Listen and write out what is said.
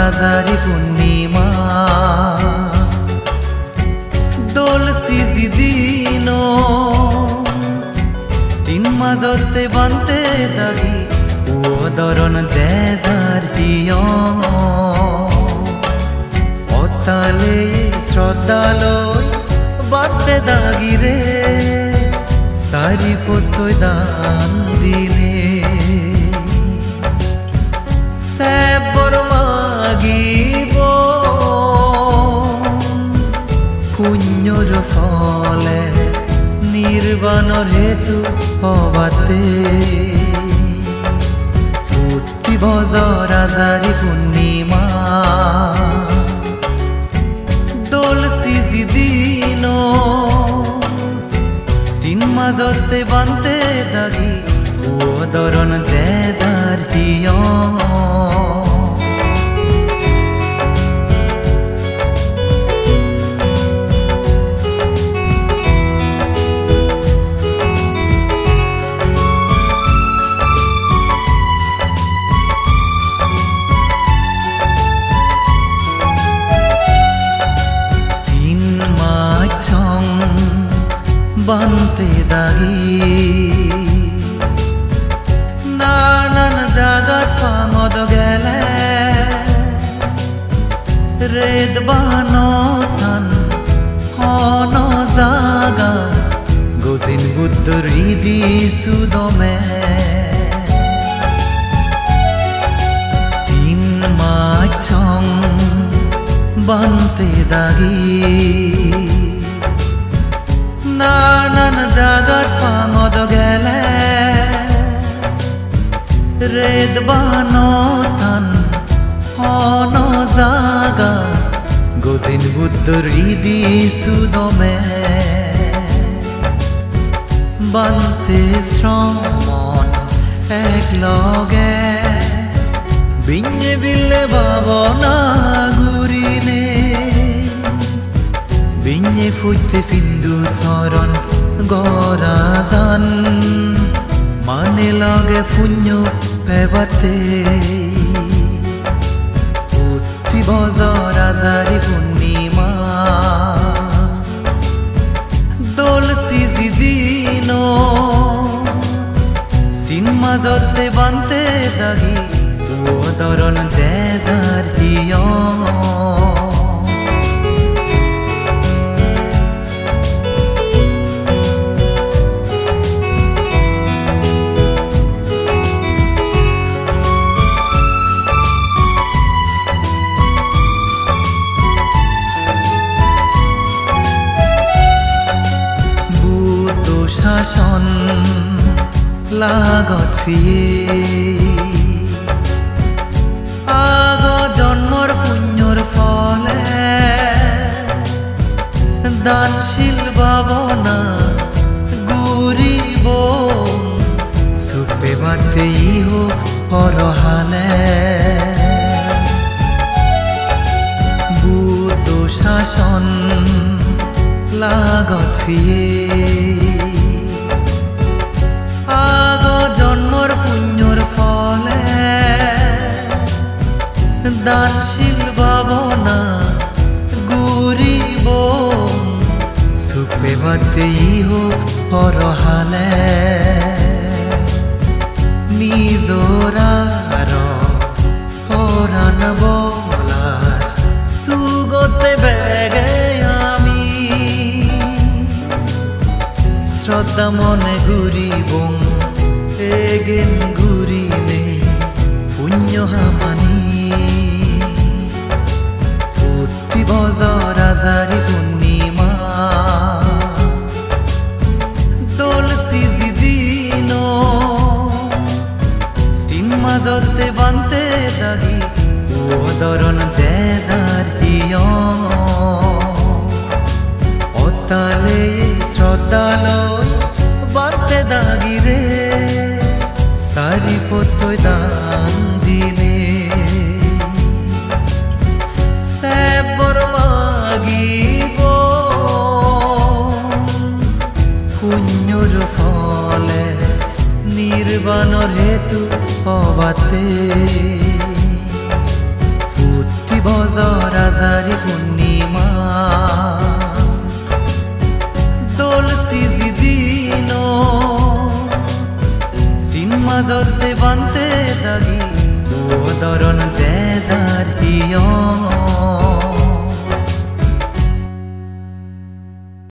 আজারি পূর্ণিমা দোল সিজি দিন তিন মাজতে বানতে দাগি ও দরন জেজার হিয় অতালে শ্রদ্ধালয় বাঁধতে দাগি রে সারি পতই দান দিলে সেবর মাগিব পুণ্যর ফলে নির্বাণর হেতু হবাতে প্রতি বছর আজারি পূর্ণিমা দোল সিজি দিন তিন মাজতে বানতে দাগি ও দরন জেজার হিয় বানতে দাগি নানান জাগাত ফাঙদ গেলে রেদ বানতান হন জাগা গজিন বুদ্ধ হৃদি সুদমে তিন মাছং বানতে দাগি নানান জাগাত ফাঙদ গেলে রেদ বানতান হন জাগা গজিন বুদ্ধ হৃদি সুদমে বানতে শ্রমণ এক লগে বিঞ্জে বিলে ভাবনা ঘুরিনে বিঞ্জে ফুটতে ফিন্দু সরণ গরাজান মানে লগে পুণ্য পেবাতে প্রতি বছর আজারি পূর্ণিমা দোল সিজি দিন তিন মাজতে বানতে দাগি ও দরন জেজার হিয় শাসন লাগত ফিয়ে আগ জন্মর পুণ্যর ফলে দানশীল ভাবনা গুরিব সুপে বাতে ইহ পরহালে বুদ্ধ শাসন লাগত ফিয়ে আগ জন্মর পুণ্যর ফলে দানশীল ভাবনা গুরিব সুপে বাতে ইহ পরহালে নিজরার পরাণ বলার সুগতে বেগে আমি শ্রদ্ধা মনে ঘুরিব এগেন ঘুরিলে পুণ্য হামানি প্রতি বছর আজারি পূর্ণিমা দোল সিজি দিন তিন মাজতে বানতে দাগি ও দরন জেজার হিয় অতালে শ্রদ্ধালয় বানতে দাগি রে সারি পতই দান দিলে সেবর মাগিব পুণ্যর ফলে নির্বাণর হেতু হবাতে বজৰ আজাৰি পূৰ্ণিমা দোল সিজি দিন দিন মাজতে বান্তে দাগি দৰণ জেজাৰ হিয়ং